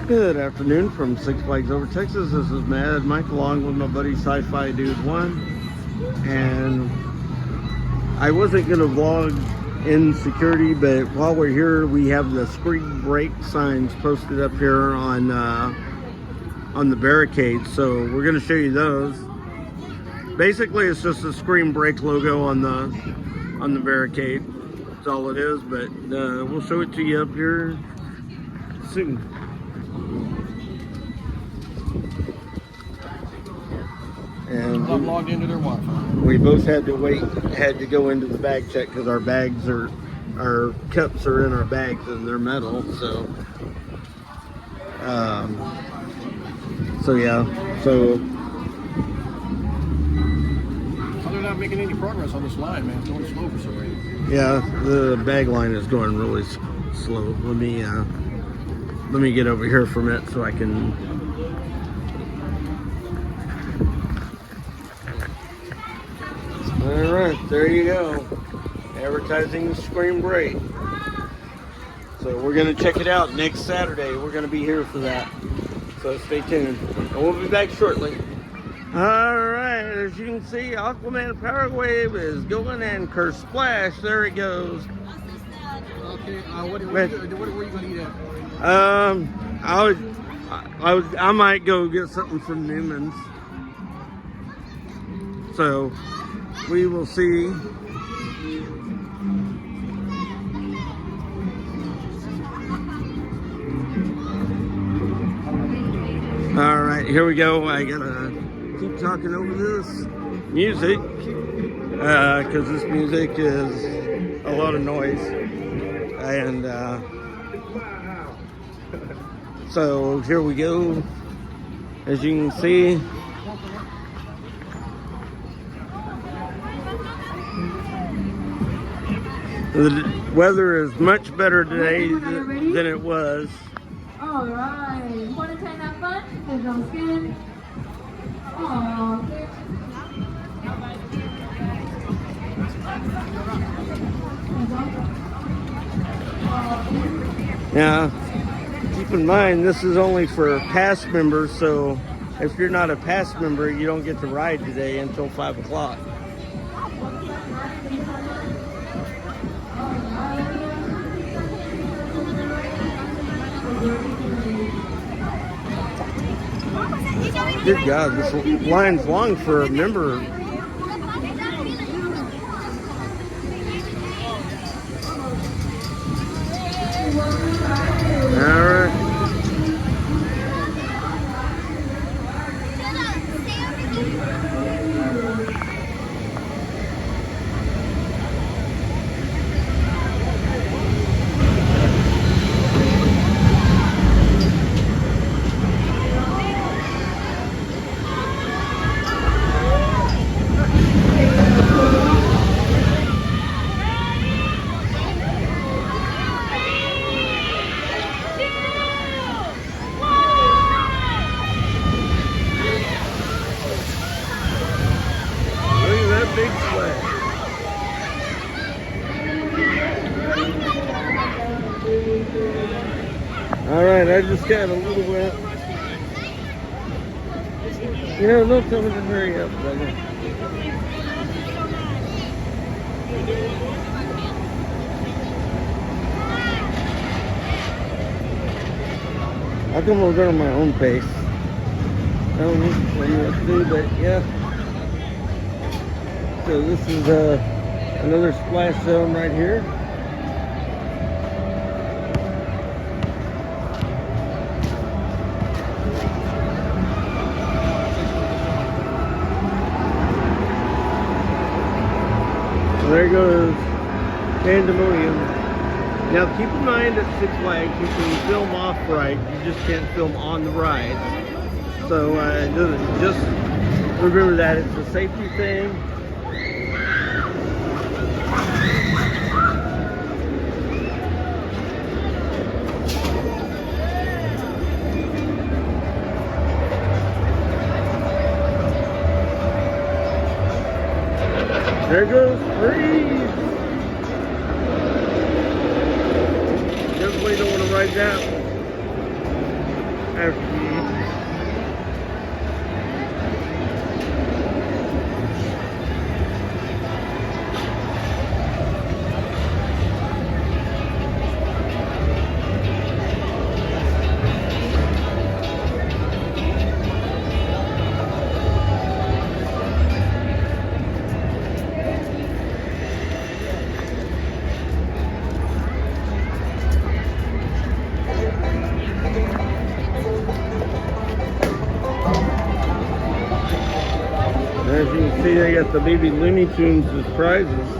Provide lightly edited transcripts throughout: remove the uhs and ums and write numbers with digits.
Good afternoon from Six Flags Over Texas. This is Mad Mike along with my buddy Sci-Fi Dude 1. And I wasn't going to vlog in security, but while we're here, we have the spring break signs posted up here on the barricade. So we're going to show you those. Basically, it's just a screen break logo on the barricade. That's all it is, but we'll show it to you up here soon. And I'm logged into their Wi-Fi. We both had to go into the bag check because our cups are in our bags and they're metal. So yeah. So They're not making any progress on this line, man. It's going slow for some reason. yeah, the bag line is going really slow. Let me get over here from it so I can. All right, there you go. Advertising spring break. So we're gonna check it out next Saturday. We're gonna be here for that. So stay tuned. And we'll be back shortly. All right, as you can see, Aquaman Power Wave is going and Splash. There it goes. Okay, what were you gonna eat at? I might go get something from Newman's. So we will see. All right, here we go. I gotta keep talking over this music because this music is a lot of noise, and so here we go. As you can see, the weather is much better today than it was. All right. Want to try that fun? There's no skin. Oh. Now, keep in mind, this is only for past members, so if you're not a past member, you don't get to ride today until 5 o'clock. Good God, this line's long for a member. All right. Big splash. All right, I just got a little wet. You know, don't tell me to hurry up, brother. How come we're going at my own pace? I don't need to tell me what to do, but yeah. So this is another splash zone right here. So there goes Pandemonium. Now keep in mind at Six Flags you can film off-ride, you just can't film on the ride. So just remember that it's a safety thing. There goes Freeze. Definitely don't want to ride that one. after you eat. As you can see, they got the baby Looney Tunes as prizes.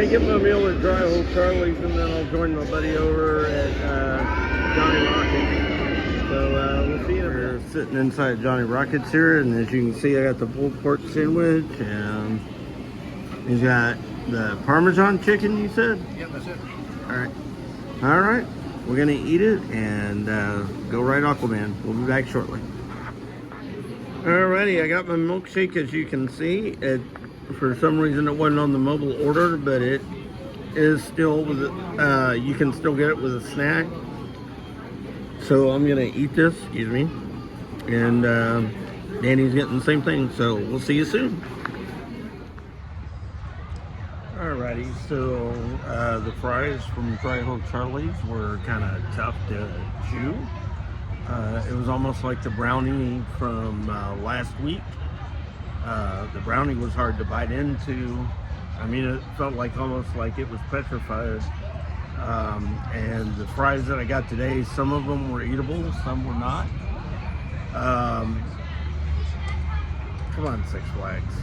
Get my meal at Dry Hole Charlie's, and then I'll join my buddy over at Johnny Rockets. So we'll see you. We're sitting inside Johnny Rockets here, and as you can see, I got the pulled pork sandwich, and he's got the Parmesan chicken, you said? Yep, that's it. All right. We're gonna eat it and go ride Aquaman. We'll be back shortly. Alrighty, I got my milkshake, as you can see. For some reason it wasn't on the mobile order, but it is still with you can still get it with a snack. So I'm gonna eat this, excuse me, and Danny's getting the same thing, so we'll see you soon. Alrighty, so the fries from Dry Hole Charlie's were kind of tough to chew. It was almost like the brownie from last week. The brownie was hard to bite into. I mean, it felt like almost like it was petrified. And the fries that I got today, some of them were eatable, some were not. Come on, Six Flags.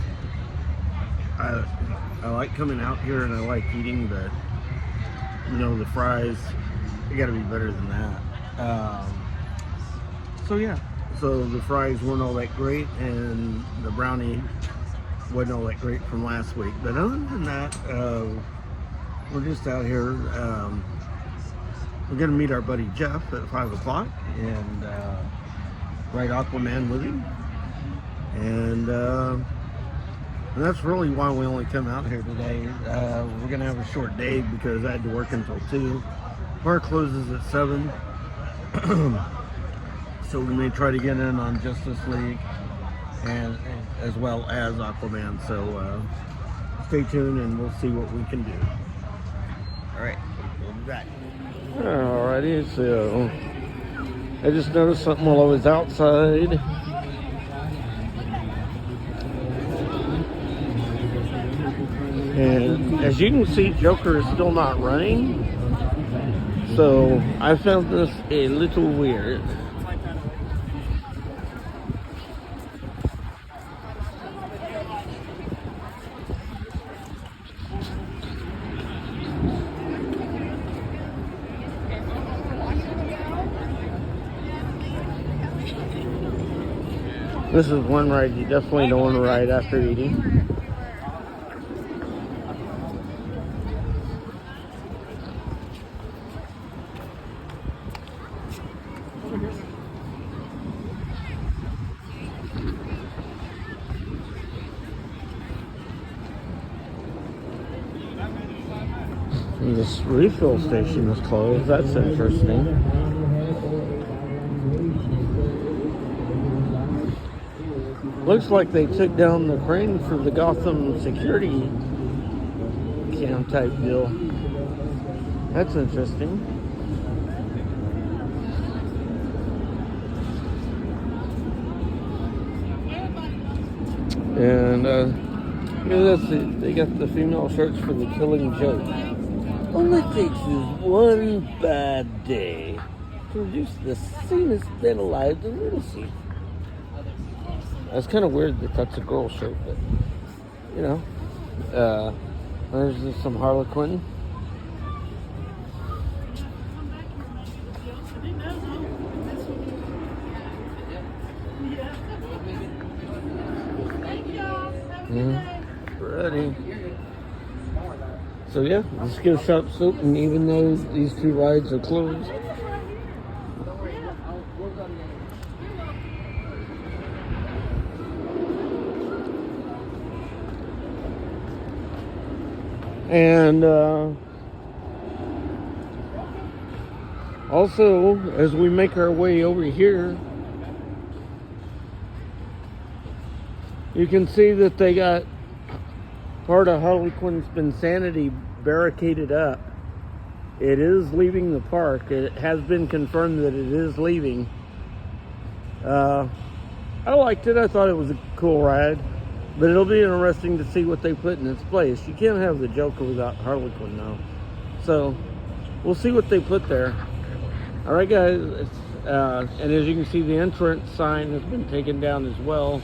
I like coming out here and I like eating, but you know, the fries, they got to be better than that. So yeah. So the fries weren't all that great, and the brownie wasn't all that great from last week. But other than that, we're just out here. We're going to meet our buddy Jeff at 5 o'clock and ride Aquaman with him. And that's really why we only come out here today. We're going to have a short day because I had to work until 2. Bar closes at 7. So we may try to get in on Justice League and as well as Aquaman. So stay tuned and we'll see what we can do. All right, we'll be back. Alrighty, so I just noticed something while I was outside. And as you can see, Joker is still not running. So I found this a little weird. This is one ride you definitely don't want to ride after eating. And this refill station is closed. That's interesting. Looks like they took down the crane for the Gotham security cam type deal. That's interesting. And yeah, they got the female shirts for the Killing Joke. All it takes is one bad day to reduce the sanest than alive in lunacy. That's kind of weird that that's a girl shirt, but you know. There's just some Harlequin. Ready. So yeah, let's get a shop soap, and even though these two rides are closed, and also as we make our way over here, you can see that they got part of Harlequin's Insanity barricaded up. It is leaving the park. It has been confirmed that it is leaving. I liked it. I thought it was a cool ride, but it'll be interesting to see what they put in its place. You can't have the Joker without Harlequin now, so we'll see what they put there. All right, guys, and as you can see, the entrance sign has been taken down as well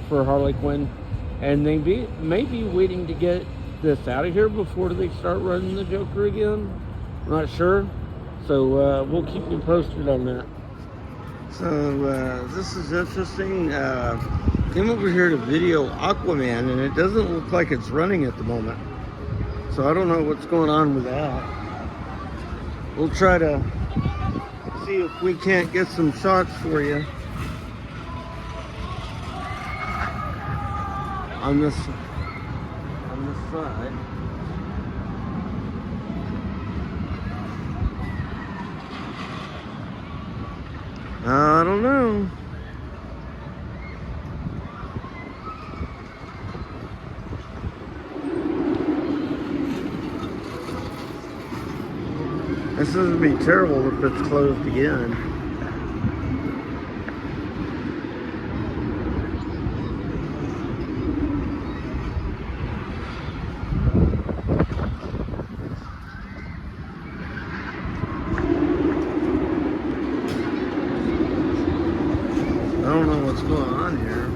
for Harlequin, and they may be waiting to get this out of here before they start running the Joker again. I'm not sure, so we'll keep you posted on that. So this is interesting. Came over here to video Aquaman, and it doesn't look like it's running at the moment, so I don't know what's going on with that. We'll try to see if we can't get some shots for you on this side. I don't know. This is gonna be terrible if it's closed again. I don't know what's going on here.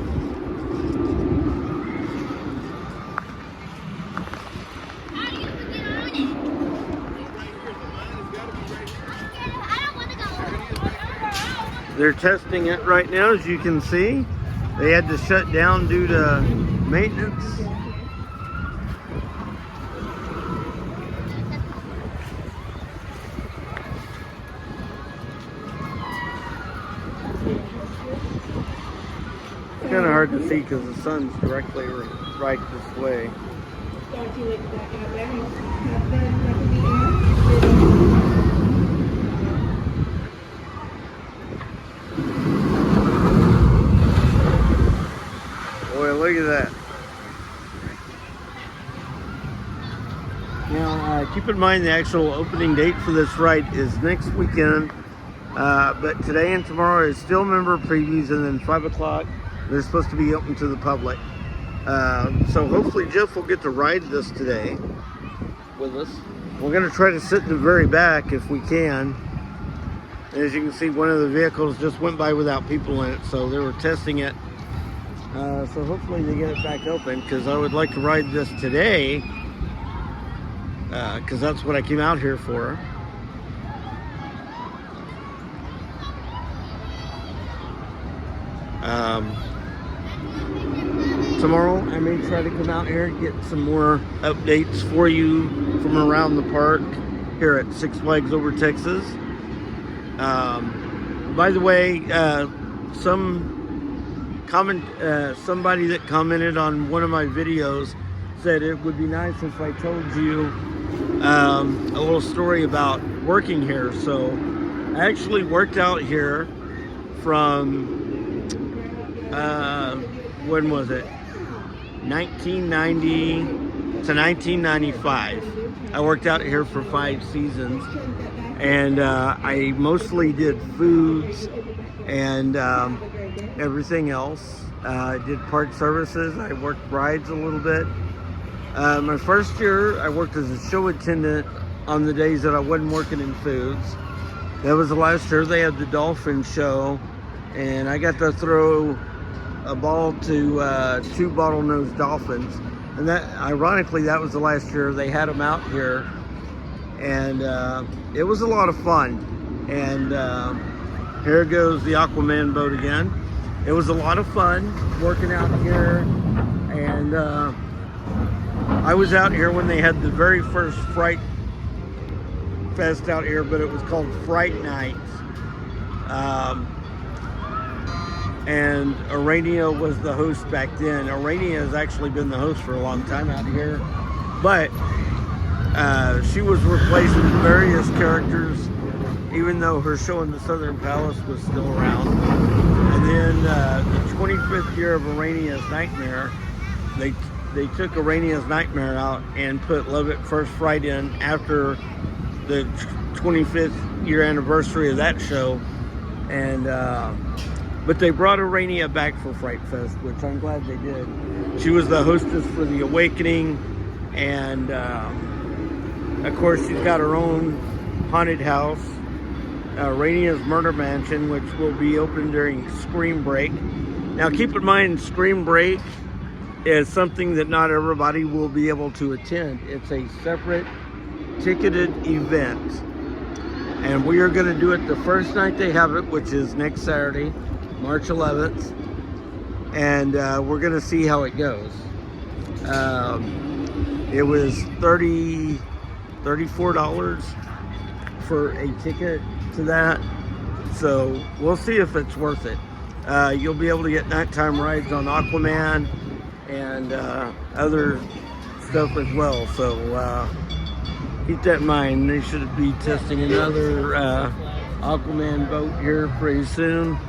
They're testing it right now, as you can see. They had to shut down due to maintenance. It's kind of hard to see because the sun's directly right this way. Boy, look at that. Now, keep in mind the actual opening date for this ride is next weekend. But today and tomorrow is still member previews, and then 5 o'clock they're supposed to be open to the public. So hopefully Jeff will get to ride this today with us. We're going to try to sit in the very back if we can. As you can see, one of the vehicles just went by without people in it, so they were testing it. So hopefully they get it back open, because I would like to ride this today, because that's what I came out here for. Tomorrow I may try to come out here and get some more updates for you from around the park here at Six Flags Over Texas. By the way, somebody that commented on one of my videos said it would be nice if I told you a little story about working here. So I actually worked out here from when was it? 1990 to 1995. I worked out here for 5 seasons, and I mostly did foods and everything else. I did park services. I worked rides a little bit. My first year, I worked as a show attendant on the days that I wasn't working in foods. That was the last year they had the dolphin show, and I got to throw a ball to 2 bottlenose dolphins. And that, ironically, that was the last year they had them out here, and it was a lot of fun. And here goes the Aquaman boat again. It was a lot of fun working out here, and I was out here when they had the very first Fright Fest out here, but it was called Fright Nights. And Arania was the host back then. Arania has actually been the host for a long time out here, but she was replacing various characters, even though her show in the Southern Palace was still around. And then the 25th year of Arania's Nightmare, they took Arania's Nightmare out and put Love at First Fright in after the 25th year anniversary of that show. And but they brought Arania back for Fright Fest, which I'm glad they did. She was the hostess for The Awakening, and of course she's got her own haunted house, Arania's Murder Mansion, which will be open during Scream Break. Now keep in mind, Scream Break is something that not everybody will be able to attend. It's a separate ticketed event, and we are going to do it the first night they have it, which is next Saturday, March 11th, and we're going to see how it goes. It was $34 for a ticket to that, so we'll see if it's worth it. You'll be able to get nighttime rides on Aquaman and other stuff as well, so keep that in mind. They should be testing another Aquaman boat here pretty soon,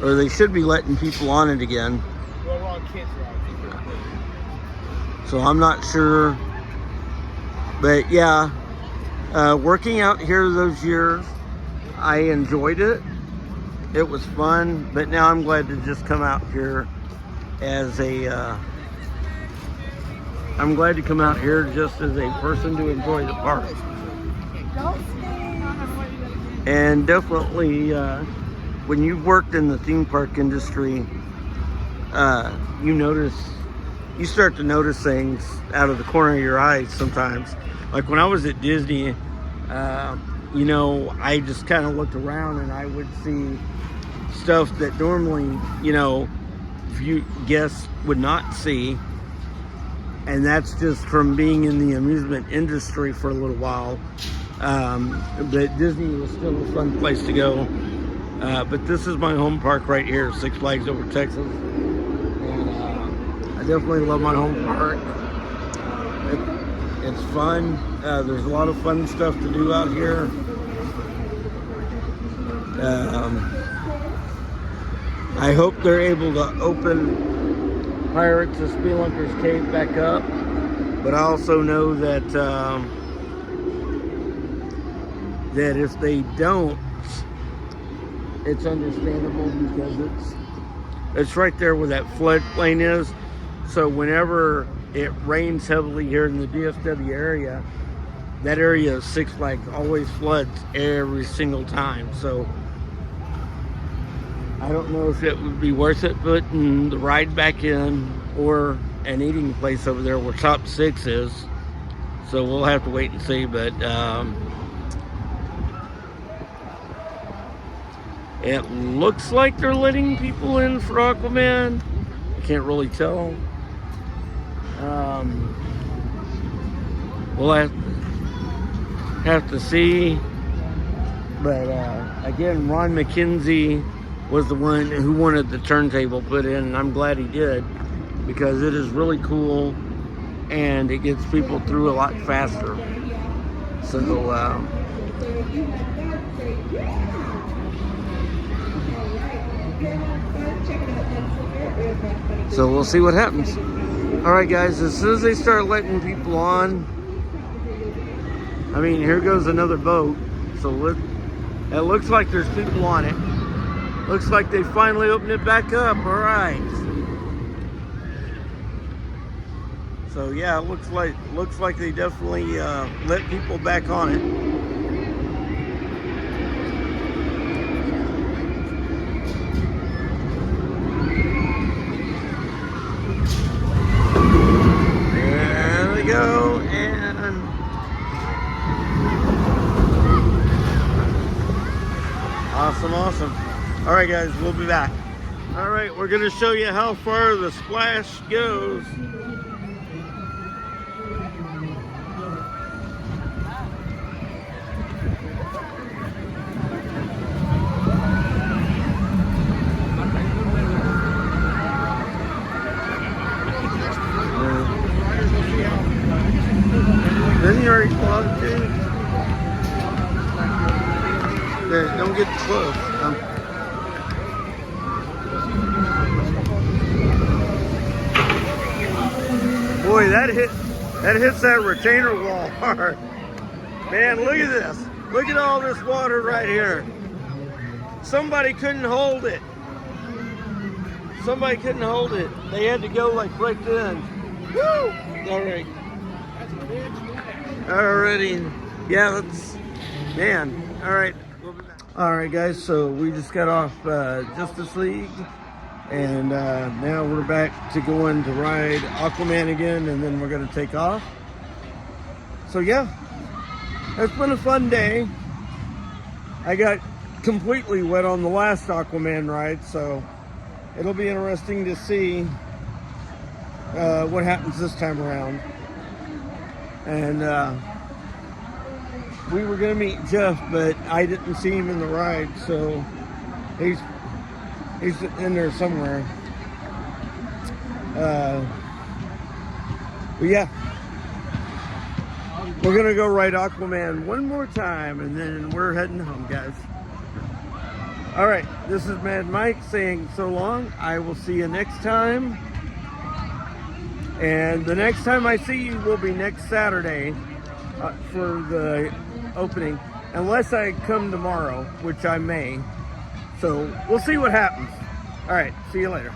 or they should be letting people on it again. So I'm not sure, but yeah, working out here those years, I enjoyed it. It was fun, but now I'm glad to just come out here as a I'm glad to come out here just as a person to enjoy the park. And definitely, when you've worked in the theme park industry, you start to notice things out of the corner of your eyes sometimes. Like when I was at Disney, I just kind of looked around and I would see stuff that normally, guests would not see. And that's just from being in the amusement industry for a little while. But Disney was still a fun place to go. But this is my home park right here, Six Flags Over Texas. And I definitely love my home park. It's fun. There's a lot of fun stuff to do out here. I hope they're able to open Pirates of Spelunker's Cave back up, but I also know that that if they don't, it's understandable because it's right there where that floodplain is. So whenever it rains heavily here in the DFW area, that area of Six Flags always floods every single time. So I don't know if it would be worth it putting the ride back in or an eating place over there where Top 6 is. So we'll have to wait and see. But it looks like they're letting people in for Aquaman. I can't really tell. We'll have to see. But again, Ron McKenzie was the one who wanted the turntable put in, and I'm glad he did, because it is really cool and it gets people through a lot faster. So we'll see what happens. All right, guys, as soon as they start letting people on, I mean, here goes another boat. So it looks like there's people on it. Looks like they finally opened it back up. All right. So yeah, it looks like they definitely let people back on it. There we go, and awesome. All right, guys, we'll be back. All right, we're gonna show you how far the splash goes. Didn't you already close, dude? Yeah, don't get too close. Boy, that hits that retainer wall hard. Man, look at this. Look at all this water right here. Somebody couldn't hold it. Somebody couldn't hold it. They had to go like right then. Woo! All right. Alrighty. Yeah, that's, man. All right. We'll be back. All right, guys. So we just got off Justice League, and now we're back to going to ride Aquaman again, and then we're gonna take off. So yeah, it's been a fun day. I got completely wet on the last Aquaman ride, so it'll be interesting to see what happens this time around. And we were gonna meet Jeff, but I didn't see him in the ride, so he's in there somewhere. But yeah, we're gonna go ride Aquaman one more time, and then we're heading home, guys. All right, this is Mad Mike saying so long. I will see you next time. And the next time I see you will be next Saturday for the opening, unless I come tomorrow, which I may. So we'll see what happens. All right, see you later.